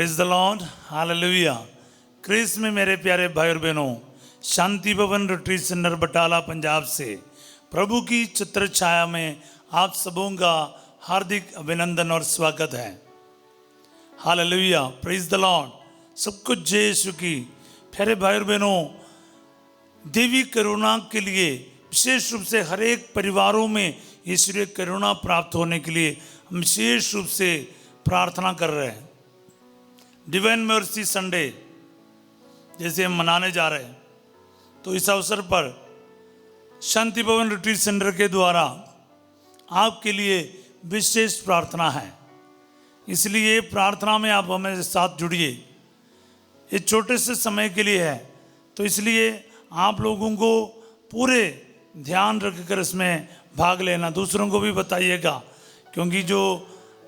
Praise the Lord, hallelujah. Christ में मेरे प्यारे भाई और बहनों, शांति भवन रिट्रीट सेंटर बटाला पंजाब से प्रभु की चित्र छाया में आप सबों का हार्दिक अभिनंदन और स्वागत है। Hallelujah, praise the Lord. सब कुछ जय यीशु की। प्यारे भाई और बहनों, देवी करुणा के लिए विशेष रूप से हर एक परिवारों में ईश्वरीय करुणा प्राप्त होने के लिए हम विशेष रूप से प्रार्थना कर रहे हैं। डिवाइन मर्सी संडे जैसे हम मनाने जा रहे हैं, तो इस अवसर पर शांति भवन रिट्रीट सेंटर के द्वारा आपके लिए विशेष प्रार्थना है। इसलिए प्रार्थना में आप हमारे साथ जुड़िए। ये छोटे से समय के लिए है, तो इसलिए आप लोगों को पूरे ध्यान रखकर इसमें भाग लेना, दूसरों को भी बताइएगा, क्योंकि जो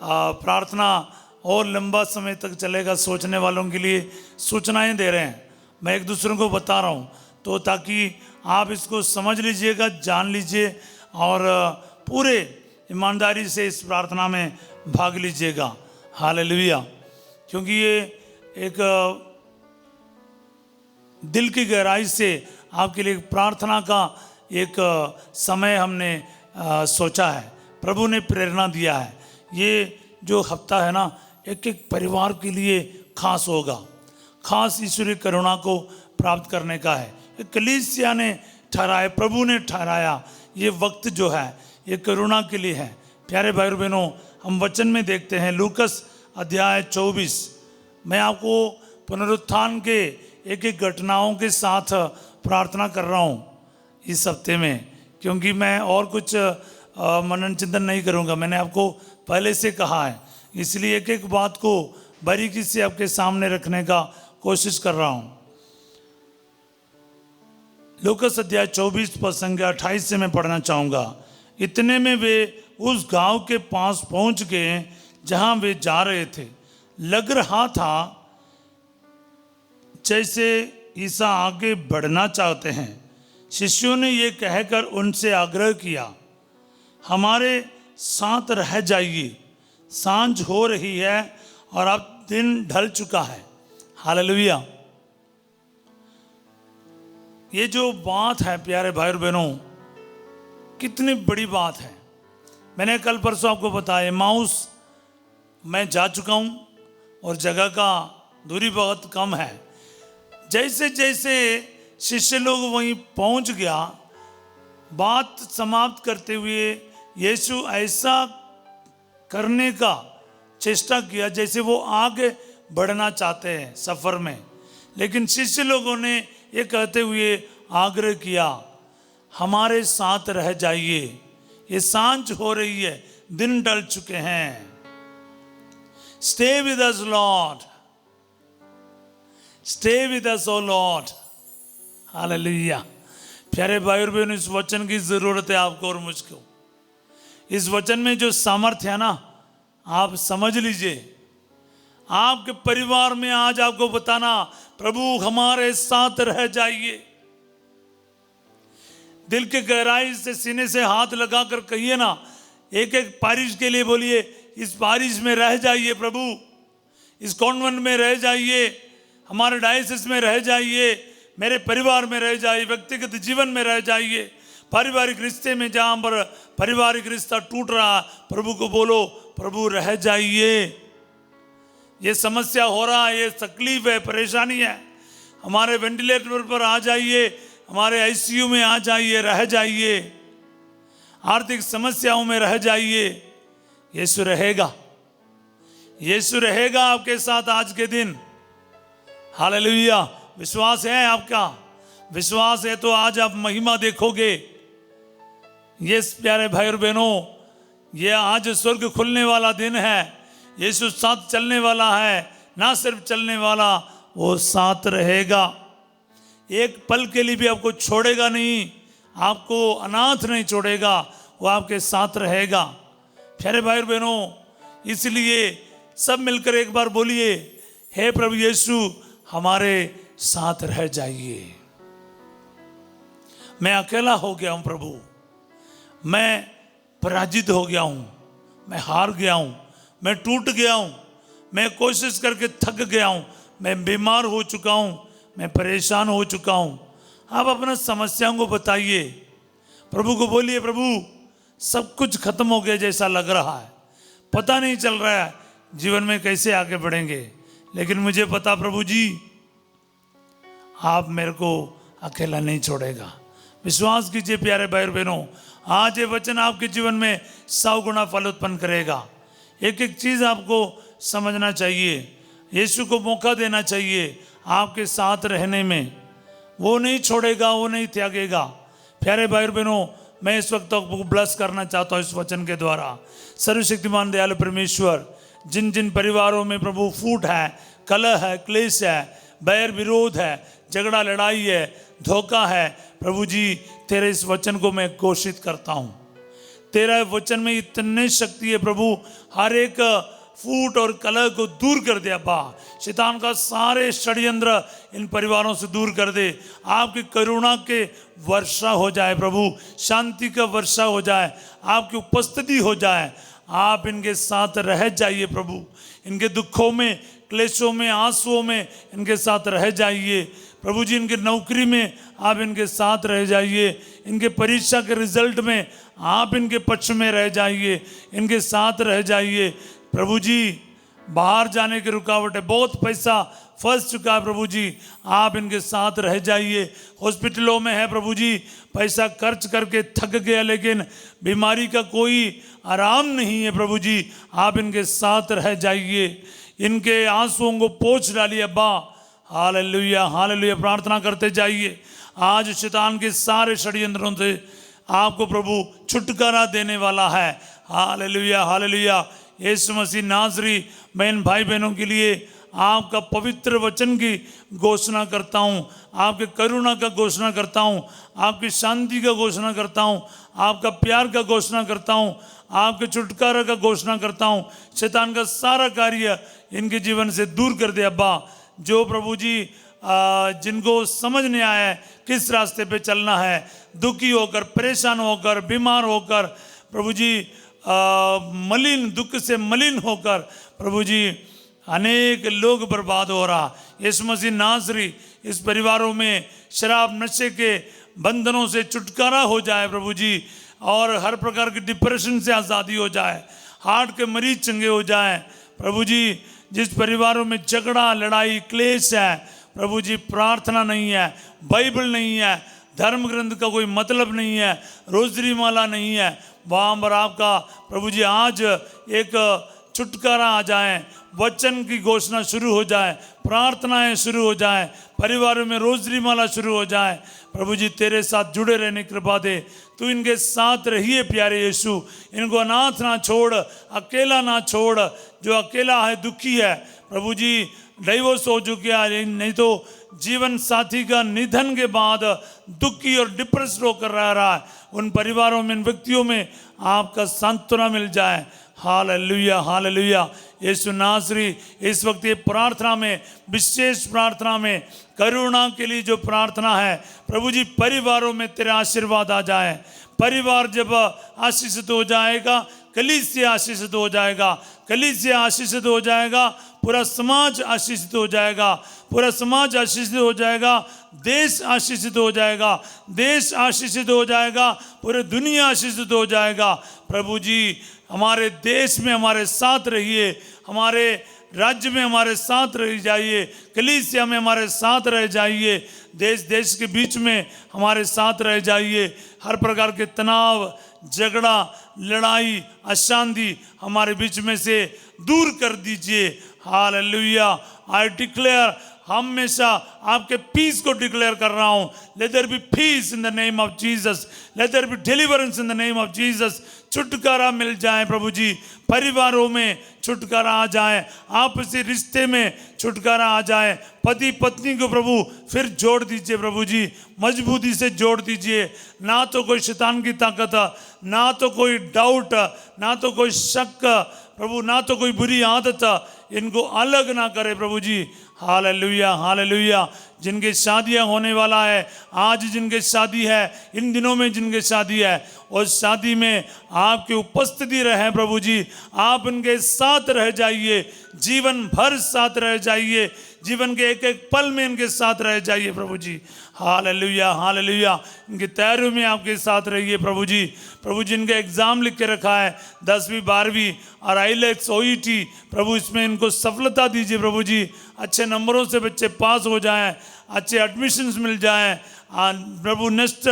प्रार्थना और लंबा समय तक चलेगा, सोचने वालों के लिए सूचनाएं दे रहे हैं। मैं एक दूसरों को बता रहा हूँ, तो ताकि आप इसको समझ लीजिएगा, जान लीजिए और पूरे ईमानदारी से इस प्रार्थना में भाग लीजिएगा। हालेलुया। क्योंकि ये एक दिल की गहराई से आपके लिए प्रार्थना का एक समय हमने सोचा है, प्रभु ने प्रेरणा दिया है। ये जो हफ्ता है ना, एक एक परिवार के लिए खास होगा, खास ईश्वरीय करुणा को प्राप्त करने का है। ये कलीसिया ने ठहराया, प्रभु ने ठहराया, ये वक्त जो है ये करुणा के लिए है। प्यारे भाई और बहनों, हम वचन में देखते हैं लूकस अध्याय 24। मैं आपको पुनरुत्थान के एक एक घटनाओं के साथ प्रार्थना कर रहा हूँ इस हफ्ते में, क्योंकि मैं और कुछ मनन चिंतन नहीं करूँगा। मैंने आपको पहले से कहा है, इसलिए एक एक बात को बारीकी से आपके सामने रखने का कोशिश कर रहा हूँ। लूकस अध्याय 24 प्रसंग 28 से मैं पढ़ना चाहूँगा। इतने में वे उस गांव के पास पहुँच गए जहाँ वे जा रहे थे। लग रहा था जैसे ईसा आगे बढ़ना चाहते हैं। शिष्यों ने ये कहकर उनसे आग्रह किया, हमारे साथ रह जाइए, सांझ हो रही है और अब दिन ढल चुका है। हालेलुया। ये जो बात है प्यारे भाई और बहनों, कितनी बड़ी बात है। मैंने कल परसों आपको बताया, माउस मैं जा चुका हूँ और जगह का दूरी बहुत कम है। जैसे जैसे शिष्य लोग वहीं पहुंच गया, बात समाप्त करते हुए यीशु ऐसा करने का चेष्टा किया जैसे वो आगे बढ़ना चाहते हैं सफर में, लेकिन शिष्य लोगों ने ये कहते हुए आग्रह किया, हमारे साथ रह जाइए, ये सांझ हो रही है, दिन ढल चुके हैं। Stay with us Lord, stay with us O Lord. Hallelujah. प्यारे भाई और बहनों, इस वचन की जरूरत है आपको और मुझको। इस वचन में जो सामर्थ्य है ना, आप समझ लीजिए। आपके परिवार में आज आपको बताना, प्रभु हमारे साथ रह जाइए। दिल के गहराई से सीने से हाथ लगाकर कहिए ना, एक एक पारिश के लिए बोलिए, इस पारिश में रह जाइए प्रभु, इस कॉन्वेंट में रह जाइए, हमारे डायसिस में रह जाइए, मेरे परिवार में रह जाइए, व्यक्तिगत जीवन में रह जाइए, पारिवारिक रिश्ते में जहाँ पर पारिवारिक रिश्ता टूट रहा, प्रभु को बोलो, प्रभु रह जाइए। ये समस्या हो रहा है, ये तकलीफ है, परेशानी है, हमारे वेंटिलेटर पर आ जाइए, हमारे आईसीयू में आ जाइए, रह जाइए, आर्थिक समस्याओं में रह जाइए। यीशु रहेगा, यीशु रहेगा आपके साथ आज के दिन। हालेलुया। विश्वास है आपका? विश्वास है तो आज आप महिमा देखोगे। ये प्यारे भाई और बहनों, ये आज स्वर्ग खुलने वाला दिन है। यीशु साथ चलने वाला है, ना सिर्फ चलने वाला, वो साथ रहेगा। एक पल के लिए भी आपको छोड़ेगा नहीं, आपको अनाथ नहीं छोड़ेगा, वो आपके साथ रहेगा। प्यारे भाई और बहनों, इसलिए सब मिलकर एक बार बोलिए, हे प्रभु यीशु हमारे साथ रह जाइए। मैं अकेला हो गया हूं प्रभु, मैं पराजित हो गया हूं, मैं हार गया हूं, मैं टूट गया हूं, मैं कोशिश करके थक गया हूँ, मैं बीमार हो चुका हूँ, मैं परेशान हो चुका हूँ। आप अपना समस्याओं को बताइए, प्रभु को बोलिए, प्रभु सब कुछ खत्म हो गया जैसा लग रहा है, पता नहीं चल रहा है जीवन में कैसे आगे बढ़ेंगे, लेकिन मुझे पता प्रभु जी आप मेरे को अकेला नहीं छोड़ेगा। विश्वास कीजिए प्यारे भाई और बहनों, आज ये वचन आपके जीवन में 100 गुना फल उत्पन्न करेगा। एक एक चीज़ आपको समझना चाहिए, यीशु को मौका देना चाहिए आपके साथ रहने में। वो नहीं छोड़ेगा, वो नहीं त्यागेगा। प्यारे भाई और बहनों, मैं इस वक्त आपको ब्लेस करना चाहता हूँ इस वचन के द्वारा। सर्वशक्तिमान दयालु परमेश्वर, जिन जिन परिवारों में प्रभु फूट है, कलह है, क्लेश है, बैर विरोध है, झगड़ा लड़ाई है, धोखा है, प्रभु जी तेरे इस वचन को मैं घोषित करता हूँ। तेरा वचन में इतनी शक्ति है प्रभु, हर एक फूट और कलह को दूर कर दे अब्बा। शैतान का सारे षड्यंत्र इन परिवारों से दूर कर दे। आपकी करुणा के वर्षा हो जाए प्रभु, शांति का वर्षा हो जाए, आपकी उपस्थिति हो जाए। आप इनके साथ रह जाइए प्रभु, इनके दुखों में, क्लेशों में, आंसुओं में इनके साथ रह जाइए प्रभु जी। इनके नौकरी में आप इनके साथ रह जाइए, इनके परीक्षा के रिजल्ट में आप इनके पक्ष में रह जाइए, इनके साथ रह जाइए प्रभु जी। बाहर जाने की रुकावट है, बहुत पैसा फंस चुका है प्रभु जी, आप इनके साथ रह जाइए। हॉस्पिटलों में है प्रभु जी, पैसा खर्च करके थक गया, लेकिन बीमारी का कोई आराम नहीं है प्रभु जी, आप इनके साथ रह जाइए। इनके आंसुओं को पोंछ डालिए अब्बा। हालेलुया हालेलुया, प्रार्थना करते जाइए। आज शैतान के सारे षड्यंत्रों से आपको प्रभु छुटकारा देने वाला है। Hallelujah hallelujah. यीशु मसीह नाज़री बहन भाई बहनों के लिए आपका पवित्र वचन की घोषणा करता हूँ, आपके करुणा का घोषणा करता हूँ, आपकी शांति का घोषणा करता हूँ, आपका प्यार का घोषणा करता हूँ, आपके छुटकारा का घोषणा करता हूँ। शैतान का सारा कार्य इनके जीवन से दूर कर दे अब्बा। जो प्रभु जी जिनको समझ नहीं आया है किस रास्ते पे चलना है, दुखी होकर, परेशान होकर, बीमार होकर प्रभु जी, मलिन, दुख से मलिन होकर प्रभु जी अनेक लोग बर्बाद हो रहा। यीशु मसीह नाज़री इस परिवारों में शराब नशे के बंधनों से छुटकारा हो जाए प्रभु जी, और हर प्रकार की डिप्रेशन से आज़ादी हो जाए, हार्ट के मरीज चंगे हो जाए प्रभु जी। जिस परिवारों में झगड़ा लड़ाई क्लेश है प्रभु जी, प्रार्थना नहीं है, बाइबल नहीं है, धर्म ग्रंथ का कोई मतलब नहीं है, रोजरी माला नहीं है, वहाँ पर आपका प्रभु जी आज एक छुटकारा आ जाए, वचन की घोषणा शुरू हो जाए, प्रार्थनाएं शुरू हो जाए, परिवारों में रोजरी माला शुरू हो जाए प्रभु जी। तेरे साथ जुड़े रहने की कृपा दे, तू इनके साथ रहिए प्यारे यीशु। इनको अनाथ ना छोड़, अकेला ना छोड़। जो अकेला है, दुखी है प्रभु जी, डाइवोर्स हो चुका है, नहीं तो जीवन साथी का निधन के बाद दुखी और डिप्रेस होकर रह रहा है, उन परिवारों में, इन व्यक्तियों में आपका सांत्वना मिल जाए। Hallelujah hallelujah. यीशु नाज़री इस वक्त ये प्रार्थना में, विशेष प्रार्थना में, करुणा के लिए जो प्रार्थना है प्रभु जी, परिवारों में तेरे आशीर्वाद आ जाए। परिवार जब आशीषित हो जाएगा, कलीसिया आशीषित हो जाएगा, कलीसिया आशीषित हो जाएगा, पूरा समाज आशीषित हो जाएगा, पूरा समाज आशीषित हो जाएगा, देश आशीषित हो जाएगा, देश आशीषित हो जाएगा, पूरे दुनिया आशीषित हो जाएगा प्रभु जी। हमारे देश में हमारे साथ रहिए, हमारे राज्य में हमारे साथ रह जाइए, कलीसिया में हमारे साथ रह जाइए, देश देश के बीच में हमारे साथ रह जाइए। हर प्रकार के तनाव, झगड़ा, लड़ाई, अशांति हमारे बीच में से दूर कर दीजिए। हालेलुया। आई डिक्लेयर, हमेशा आपके पीस को डिक्लेयर कर रहा हूं। Let there be peace in the name of Jesus, let there be deliverance in the name of Jesus. छुटकारा मिल जाए प्रभु जी, परिवारों में छुटकारा आ जाए, आपसी रिश्ते में छुटकारा आ जाए। पति पत्नी को प्रभु फिर जोड़ दीजिए प्रभु जी, मजबूती से जोड़ दीजिए। ना तो कोई शैतान की ताकत, ना तो कोई डाउट, ना तो कोई शक प्रभु, ना तो कोई बुरी आदत इनको अलग ना करे प्रभु जी। Hallelujah hallelujah. जिनके शादियां होने वाला है, आज जिनके शादी है, इन दिनों में जिनके शादी है, और शादी में आपकी उपस्थिति रहे प्रभु जी। आप उनके साथ रह जाइए, जीवन भर साथ रह जाइए, जीवन के एक एक पल में इनके साथ रह जाइए प्रभु जी। Hallelujah hallelujah. इनकी तैयारियों में आपके साथ रहिए प्रभु जी। प्रभु जी इनका एग्ज़ाम लिख के रखा है, 10वीं 12वीं और IELTS OET, प्रभु इसमें इनको सफलता दीजिए प्रभु जी। अच्छे नंबरों से बच्चे पास हो जाएं, अच्छे एडमिशन्स मिल जाएं प्रभु। नेक्स्ट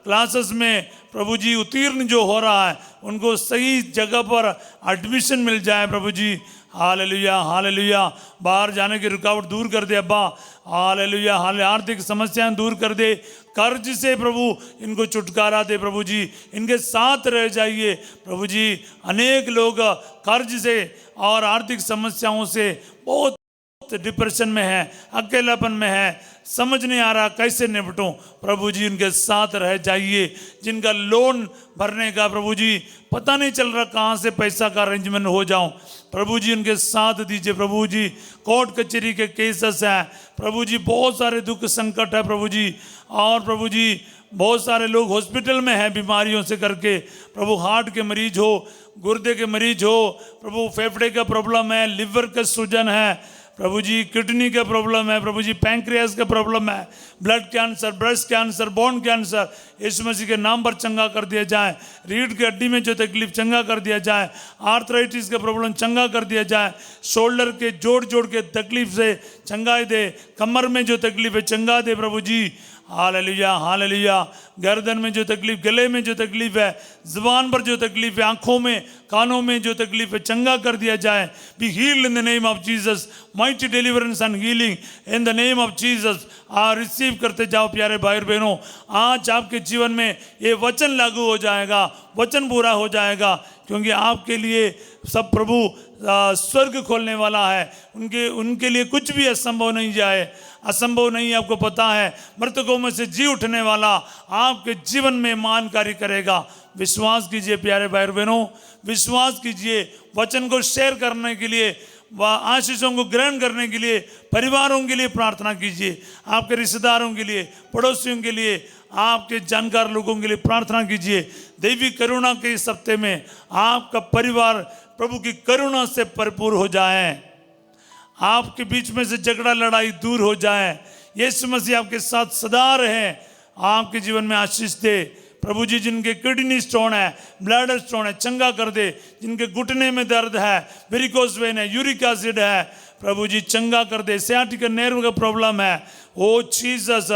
क्लासेस में प्रभु जी उत्तीर्ण जो हो रहा है, उनको सही जगह पर एडमिशन मिल जाए प्रभु जी। Hallelujah hallelujah. बाहर जाने की रुकावट दूर कर दे अब्बा। हालेलुया हाले। आर्थिक समस्याएं दूर कर दे, कर्ज से प्रभु इनको छुटकारा दे प्रभु जी। इनके साथ रह जाइए प्रभु जी। अनेक लोग कर्ज से और आर्थिक समस्याओं से बहुत डिप्रेशन में है, अकेलापन में है, समझ नहीं आ रहा कैसे निपटूं। प्रभु जी उनके साथ रह जाइए। जिनका लोन भरने का प्रभु जी पता नहीं चल रहा कहाँ से पैसा का अरेंजमेंट हो जाऊं, प्रभु जी उनके साथ दीजिए प्रभु जी। कोर्ट कचहरी के केसेस हैं प्रभु जी, बहुत सारे दुख संकट है प्रभु जी। और प्रभु जी बहुत सारे लोग हॉस्पिटल में हैं बीमारियों से करके, प्रभु हार्ट के मरीज हो, गुर्दे के मरीज हो प्रभु, फेफड़े का प्रॉब्लम है, लिवर का सूजन है प्रभु जी, किडनी का प्रॉब्लम है प्रभु जी, पैंक्रियास का प्रॉब्लम है, blood cancer, breast cancer, bone cancer, यीशु मसीह के नाम पर चंगा कर दिया जाए। रीढ़ की हड्डी में जो तकलीफ चंगा कर दिया जाए। आर्थराइटिस का प्रॉब्लम चंगा कर दिया जाए। शोल्डर के जोड़ जोड़ के तकलीफ से चंगाई दे। कमर में जो तकलीफ है चंगा दे प्रभु जी। Hallelujah hallelujah. गर्दन में जो तकलीफ, गले में जो तकलीफ है, जुबान पर जो तकलीफ है, आंखों में कानों में जो तकलीफ है चंगा कर दिया जाए। Be healed in the name of Jesus. Mighty deliverance and healing in the name of Jesus. Receive करते जाओ प्यारे भाई और बहनों। आज आपके जीवन में ये वचन लागू हो जाएगा, वचन पूरा हो जाएगा, क्योंकि आपके लिए सब प्रभु स्वर्ग खोलने वाला है। उनके लिए कुछ भी असंभव नहीं जाए, असंभव नहीं। आपको पता है मृतकों में से जी उठने वाला आपके जीवन में मान कार्य करेगा। विश्वास कीजिए प्यारे भाई और बहनों, विश्वास कीजिए। वचन को शेयर करने के लिए, आशीषों को ग्रहण करने के लिए परिवारों के लिए प्रार्थना कीजिए, आपके रिश्तेदारों के लिए, पड़ोसियों के लिए, आपके जानकार लोगों के लिए प्रार्थना कीजिए। दैवी करुणा के इस हफ्ते में आपका परिवार प्रभु की करुणा से भरपूर हो जाए। आपके बीच में से झगड़ा लड़ाई दूर हो जाए। यीशु मसीह आपके साथ सदा रहे, आपके जीवन में आशीष दे प्रभु जी। जिनके किडनी स्टोन है, ब्लैडर स्टोन है, चंगा कर दे। जिनके घुटने में दर्द है, वेरिकोस वेन है, यूरिक एसिड है, प्रभु जी चंगा कर दे। सियाटिका नर्व का प्रॉब्लम है, ओ जीसस।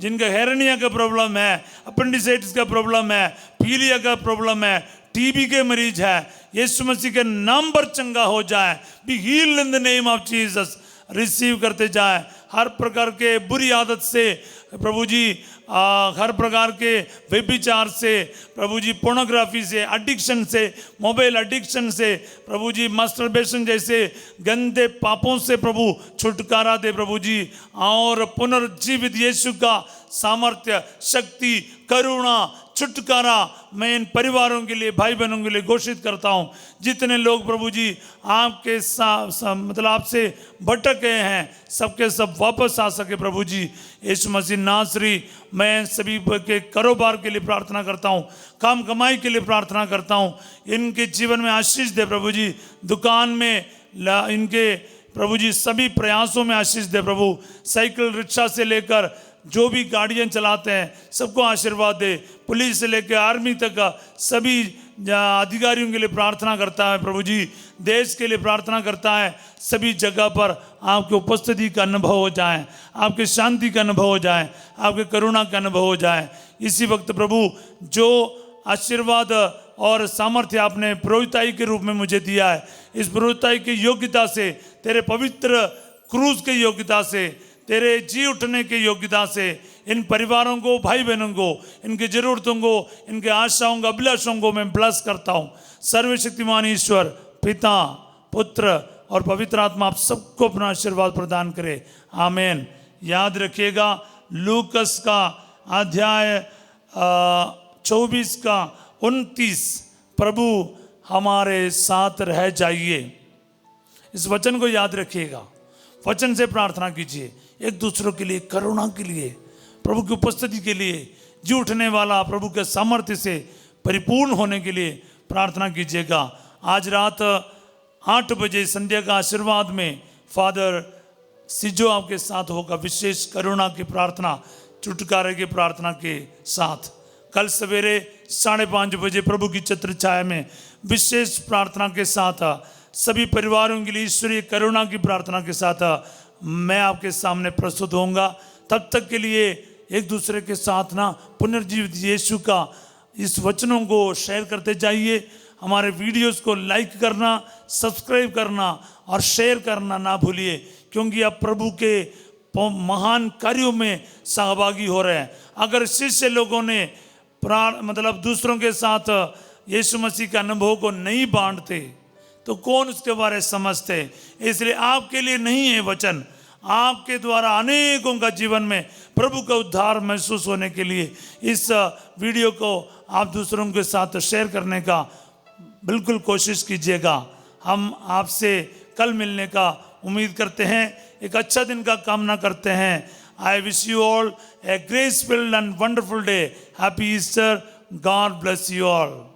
जिनका हेरनिया का प्रॉब्लम है, अपेंडिसाइटिस का प्रॉब्लम है, पीलिया का प्रॉब्लम है, टीबी के मरीज है, यीशु मसीह के नाम पर चंगा हो जाए। Be healed in the name of Jesus. Receive करते जाए। हर प्रकार के बुरी आदत से प्रभु जी, हर प्रकार के व्यभिचार से प्रभु जी, पोर्नोग्राफी से, एडिक्शन से, मोबाइल एडिक्शन से प्रभु जी, मास्टरबेशन जैसे गंदे पापों से प्रभु छुटकारा दे प्रभु जी। और पुनर्जीवित यीशु का सामर्थ्य, शक्ति, करुणा, छुटकारा मैं इन परिवारों के लिए, भाई बहनों के लिए घोषित करता हूँ। जितने लोग प्रभु जी आपके मतलब आपसे भटक गए हैं, सबके सब वापस आ सके प्रभु जी। यीशु मसीह नासरी, मैं सभी के कारोबार के लिए प्रार्थना करता हूँ, काम कमाई के लिए प्रार्थना करता हूँ। इनके जीवन में आशीष दे प्रभु जी। दुकान में इनके प्रभु जी सभी प्रयासों में आशीष दे प्रभु। साइकिल, रिक्शा से लेकर जो भी गाड़ियाँ चलाते हैं सबको आशीर्वाद दे। पुलिस से लेकर आर्मी तक सभी अधिकारियों के लिए प्रार्थना करता है प्रभु जी। देश के लिए प्रार्थना करता है। सभी जगह पर आपकी उपस्थिति का अनुभव हो जाए, आपके शांति का अनुभव हो जाए, आपके करुणा का अनुभव हो जाए। इसी वक्त प्रभु जो आशीर्वाद और सामर्थ्य आपने पुरोहिताई के रूप में मुझे दिया है, इस पुरोहिताई की योग्यता से, तेरे पवित्र क्रूस की योग्यता से, तेरे जी उठने की योग्यता से इन परिवारों को, भाई बहनों को, इनकी ज़रूरतों को, इनके आशाओं को, अभिलाषों को मैं ब्लेस करता हूँ। सर्वशक्तिमान ईश्वर पिता, पुत्र और पवित्र आत्मा आप सबको अपना आशीर्वाद प्रदान करे। आमीन। याद रखिएगा लूकस का अध्याय 24 का 29, प्रभु हमारे साथ रह जाइए। इस वचन को याद रखिएगा। वचन से प्रार्थना कीजिए, एक दूसरों के लिए, करुणा के लिए, प्रभु की उपस्थिति के लिए, जी उठने वाला प्रभु के सामर्थ्य से परिपूर्ण होने के लिए प्रार्थना कीजिएगा। आज रात 8 बजे संध्या का आशीर्वाद में फादर सिजो आपके साथ होगा, विशेष करुणा की प्रार्थना, छुटकारे की प्रार्थना के साथ। कल सवेरे 5:30 बजे प्रभु की छत्र छाया में विशेष प्रार्थना के साथ सभी परिवारों के लिए ईश्वरीय करुणा की प्रार्थना के साथ मैं आपके सामने प्रस्तुत होऊंगा। तब तक के लिए एक दूसरे के साथ ना पुनर्जीवित यीशु का इस वचनों को शेयर करते जाइए। हमारे वीडियोस को लाइक करना, सब्सक्राइब करना और शेयर करना ना भूलिए, क्योंकि आप प्रभु के महान कार्यों में सहभागी हो रहे हैं। अगर शिष्य लोगों ने मतलब दूसरों के साथ यीशु मसीह के अनुभव को नहीं बांटते तो कौन उसके बारे में समझते। इसलिए आपके लिए नहीं है वचन, आपके द्वारा अनेकों का जीवन में प्रभु का उद्धार महसूस होने के लिए इस वीडियो को आप दूसरों के साथ शेयर करने का बिल्कुल कोशिश कीजिएगा। हम आपसे कल मिलने का उम्मीद करते हैं, एक अच्छा दिन का कामना करते हैं। I wish you all a grace-filled and wonderful day. Happy Easter. God bless you all.